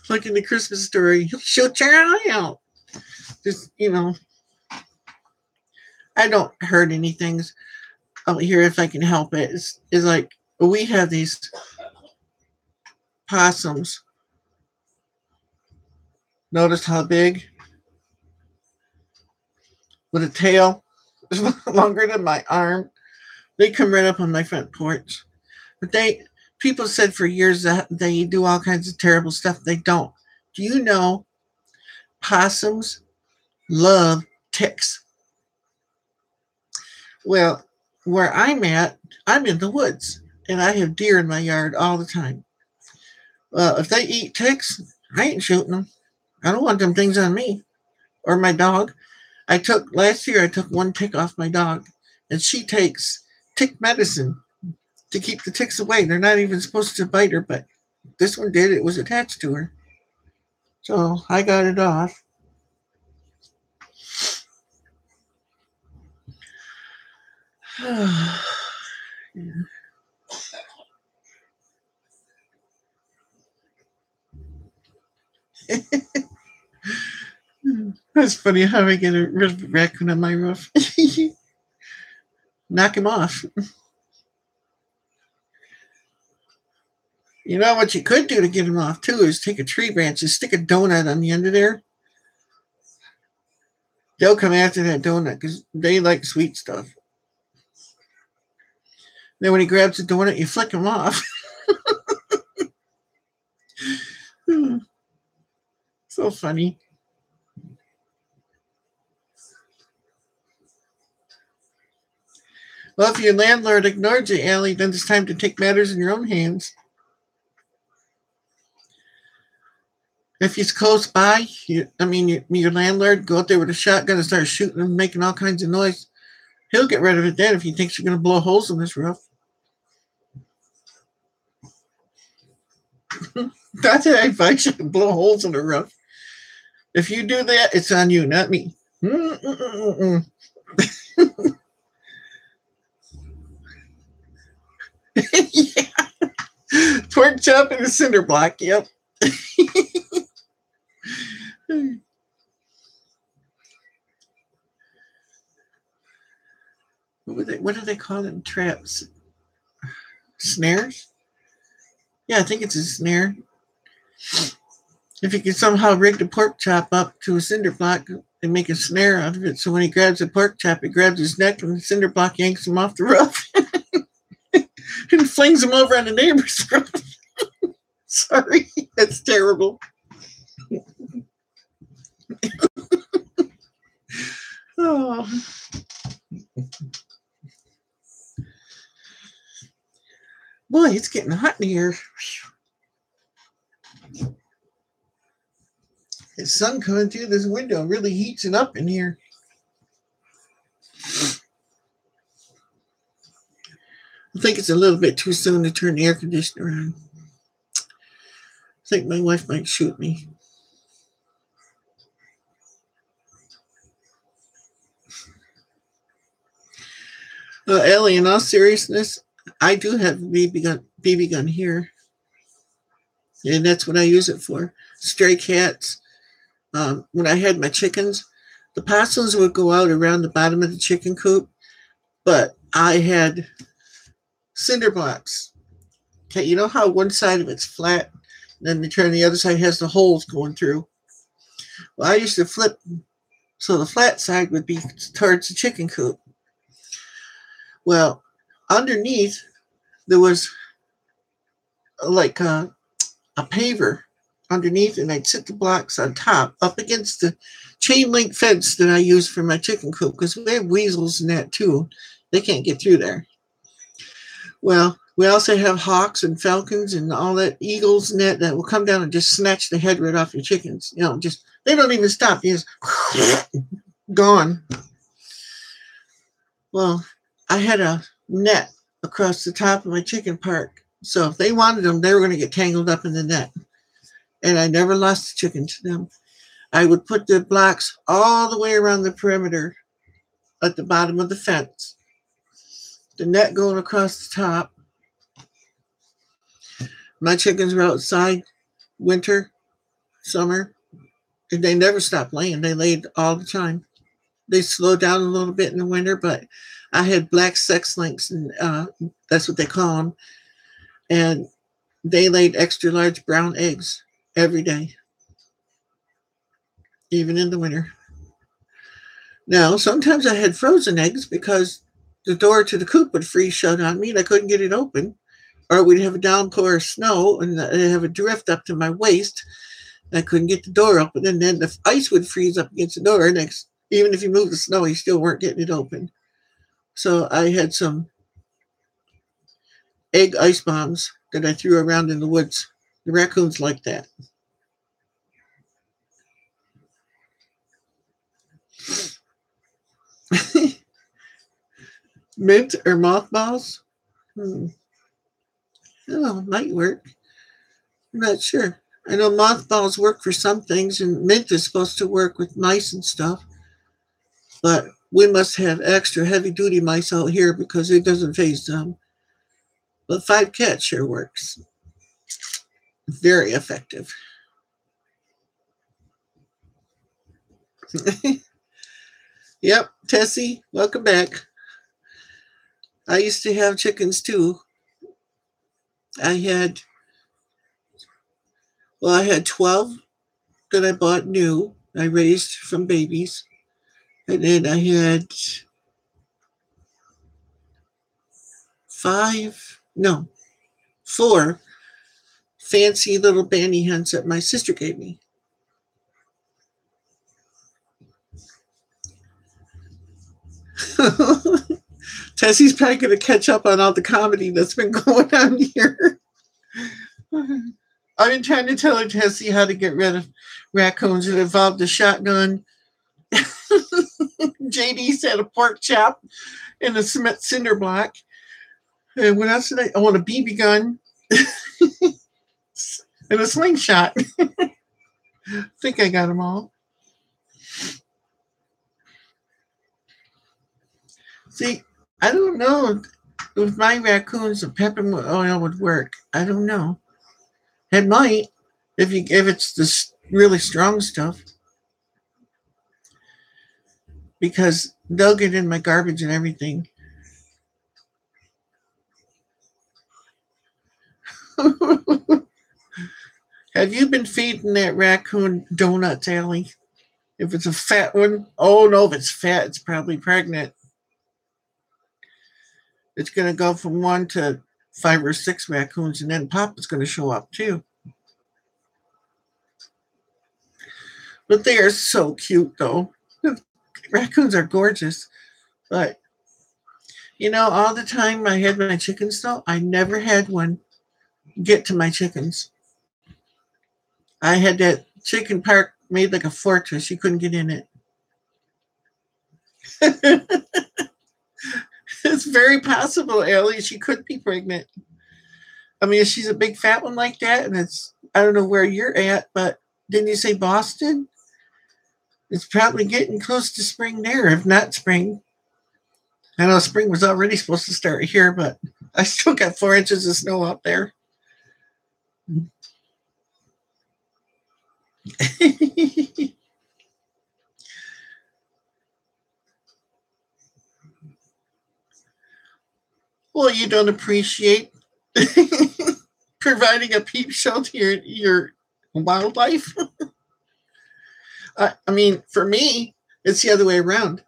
Like in the Christmas story, he'll shoot your eye out. Just, I don't hurt anything out here if I can help it. It's like we have these possums. Notice how big? With a tail longer than my arm. They come right up on my front porch. But people said for years that they do all kinds of terrible stuff. They don't. Do you know possums love ticks? Well, where I'm at, I'm in the woods and I have deer in my yard all the time. Well, if they eat ticks, I ain't shooting them. I don't want them things on me or my dog. Last year I took one tick off my dog, and she takes tick medicine to keep the ticks away. They're not even supposed to bite her, but this one did. It was attached to her. So I got it off. Yeah. That's funny how I get a raccoon on my roof. Knock him off. You know what you could do to get him off too is take a tree branch and stick a donut on the end of there. They'll come after that donut because they like sweet stuff. Then when he grabs the donut, you flick him off. So funny. Well, if your landlord ignored you, Allie, then it's time to take matters in your own hands. If he's close by, your landlord, go out there with a shotgun and start shooting and making all kinds of noise. He'll get rid of it then if he thinks you're going to blow holes in his roof. That's what I advise you to blow holes in the roof. If you do that, it's on you, not me. Yeah. Pork chop and a cinder block. Yep. What do they call them? Traps? Snares? Yeah, I think it's a snare. If you can somehow rig the pork chop up to a cinder block and make a snare out of it, so when he grabs the pork chop, it grabs his neck and the cinder block yanks him off the roof and flings him over on the neighbor's roof. Sorry, that's terrible. Oh. Boy, it's getting hot in here. The sun coming through this window really heats it up in here. I think it's a little bit too soon to turn the air conditioner on. I think my wife might shoot me. Ellie, in all seriousness, I do have a BB gun here, and that's what I use it for. Stray cats. When I had my chickens, the possums would go out around the bottom of the chicken coop, but I had cinder blocks. Okay, you know how one side of it's flat, and then the other side has the holes going through. Well, I used to flip so the flat side would be towards the chicken coop. Well, underneath there was like a paver underneath, and I'd sit the blocks on top up against the chain link fence that I use for my chicken coop because we have weasels in that too. They can't get through there. Well, we also have hawks and falcons and all that eagles and that will come down and just snatch the head right off your chickens. Just they don't even stop. They just gone. Well, I had a net across the top of my chicken park. So if they wanted them, they were going to get tangled up in the net. And I never lost the chicken to them. I would put the blocks all the way around the perimeter at the bottom of the fence. The net going across the top. My chickens were outside winter, summer, and they never stopped laying. They laid all the time. They slowed down a little bit in the winter, but I had black sex links, and that's what they call them. And they laid extra large brown eggs every day, even in the winter. Now, sometimes I had frozen eggs because the door to the coop would freeze shut on me and I couldn't get it open. Or we'd have a downpour of snow and I'd have a drift up to my waist. I couldn't get the door open. And then the ice would freeze up against the door. And even if you moved the snow, you still weren't getting it open. So I had some egg ice bombs that I threw around in the woods. The raccoons like that. Mint or mothballs? Oh, might work. I'm not sure. I know mothballs work for some things, and mint is supposed to work with mice and stuff. But we must have extra heavy duty mice out here because it doesn't phase them. But 5-cat sure works. Very effective. Yep, Tessie, welcome back. I used to have chickens too. I had 12 that I bought new. I raised from babies. And then I had 4 fancy little banny hens that my sister gave me. Tessie's probably going to catch up on all the comedy that's been going on here. I've been trying to tell her, Tessie, how to get rid of raccoons. It involved a shotgun. JD said a pork chop and a cement cinder block. And what else did I want? A BB gun and a slingshot. I think I got them all. See, I don't know if my raccoons the peppermint oil would work. I don't know. It might if it's this really strong stuff. Because they'll get in my garbage and everything. Have you been feeding that raccoon donuts, Allie? If it's a fat one, oh no, if it's fat, it's probably pregnant. It's going to go from 1 to 5 or 6 raccoons, and then Papa's going to show up too. But they are so cute, though. Raccoons are gorgeous. But, all the time I had my chickens, though, I never had one get to my chickens. I had that chicken park made like a fortress. You couldn't get in it. It's very possible, Ellie. She could be pregnant. I mean, if she's a big fat one like that, and it's, I don't know where you're at, but didn't you say Boston? It's probably getting close to spring there, if not spring. I know spring was already supposed to start here, but I still got 4 inches of snow out there. Well, you don't appreciate providing a peep show to your wildlife. I mean, for me, it's the other way around.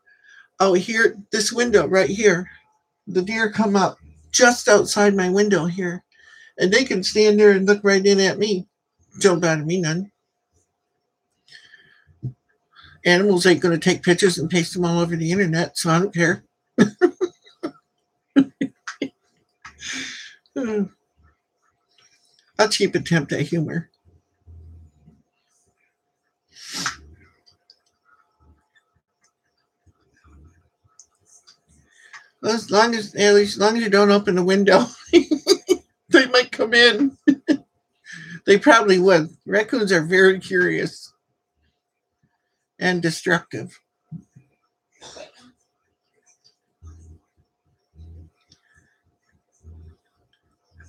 Oh, here, this window right here, the deer come up just outside my window here, and they can stand there and look right in at me. Don't bother me none. Animals ain't going to take pictures and paste them all over the internet, so I don't care. A cheap attempt at humor. Well, as long as you don't open the window, they might come in. They probably would. Raccoons are very curious and destructive.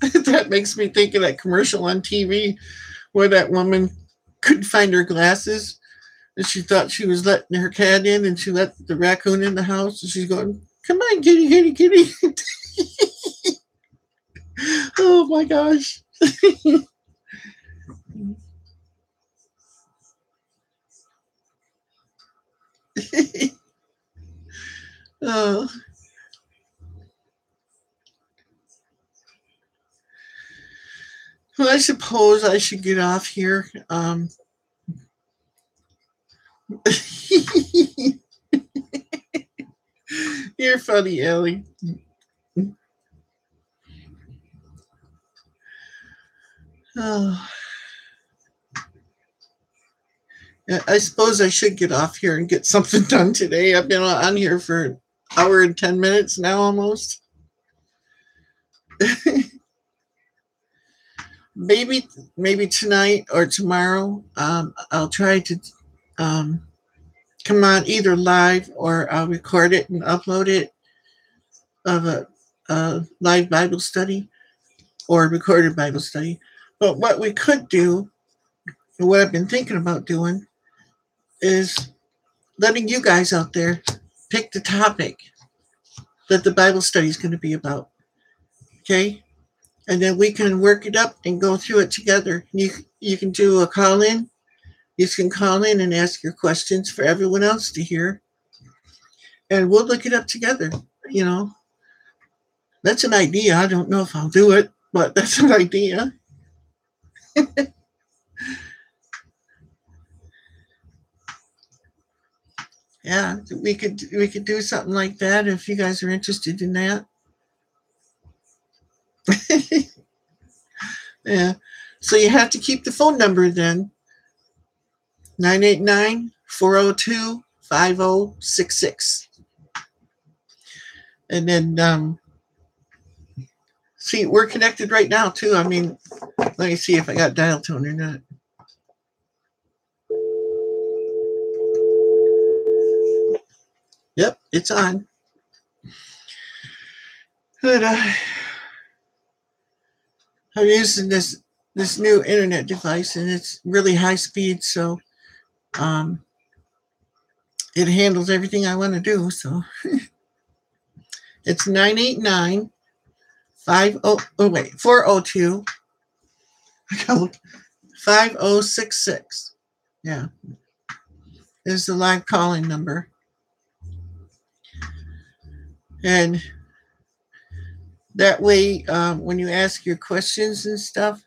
That makes me think of that commercial on TV where that woman couldn't find her glasses and she thought she was letting her cat in and she let the raccoon in the house and she's going, "Come on, kitty, kitty, kitty." Oh my gosh. Oh. Well, I suppose I should get off here. You're funny, Ellie. Oh. I suppose I should get off here and get something done today. I've been on here for an hour and 10 minutes now almost. maybe tonight or tomorrow, I'll try to come on either live or I'll record it and upload it of a live Bible study or recorded Bible study. But what we could do, and what I've been thinking about doing, is letting you guys out there pick the topic that the Bible study is going to be about. Okay? And then we can work it up and go through it together. You can do a call in. You can call in and ask your questions for everyone else to hear. And we'll look it up together. You know, that's an idea. I don't know if I'll do it, but that's an idea. Yeah, we could do something like that if you guys are interested in that. Yeah. So you have to keep the phone number then. 989-402-5066. And then see, we're connected right now too. I mean, let me see if I got dial tone or not. Yep, it's on. But I'm using this new internet device and it's really high speed, so it handles everything I want to do. So it's 989 402 5066. Yeah. Is the live calling number. And that way, when you ask your questions and stuff,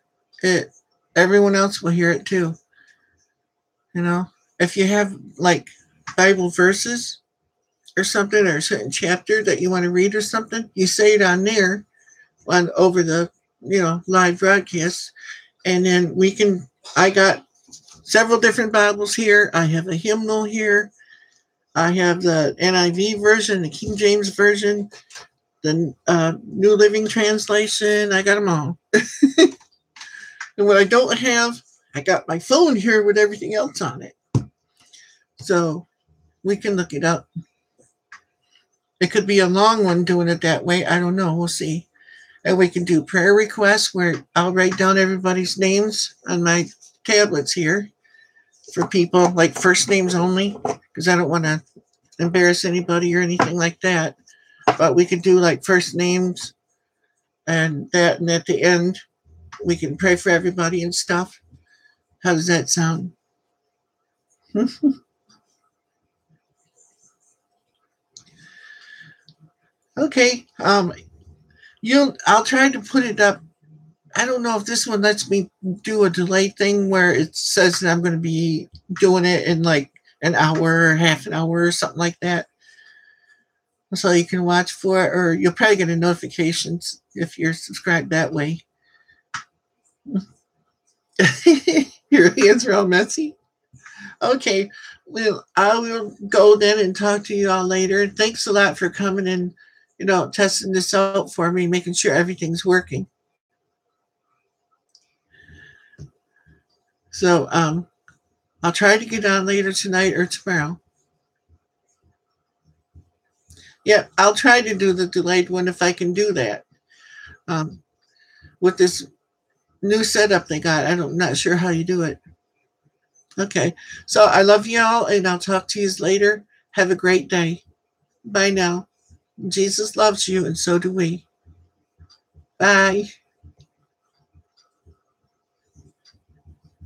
everyone else will hear it too. You know, if you have like Bible verses or something or a certain chapter that you want to read or something, you say it on there over the live broadcast, and then I got several different Bibles here. I have a hymnal here. I have the NIV version, the King James version. the New Living Translation. I got them all. And what I don't have, I got my phone here with everything else on it. So we can look it up. It could be a long one doing it that way. I don't know. We'll see. And we can do prayer requests where I'll write down everybody's names on my tablets here for people, like first names only, because I don't want to embarrass anybody or anything like that. But we could do like first names and that, and at the end, we can pray for everybody and stuff. How does that sound? Okay. I'll try to put it up. I don't know if this one lets me do a delay thing where it says that I'm going to be doing it in like an hour or half an hour or something like that. So you can watch for it, or you'll probably get a notifications if you're subscribed that way. Your hands are all messy. Okay. Well, I will go then and talk to you all later. Thanks a lot for coming and, testing this out for me, making sure everything's working. So, I'll try to get on later tonight or tomorrow. Yeah, I'll try to do the delayed one if I can do that. With this new setup they got, I'm not sure how you do it. Okay, so I love y'all, and I'll talk to you later. Have a great day. Bye now. Jesus loves you, and so do we. Bye.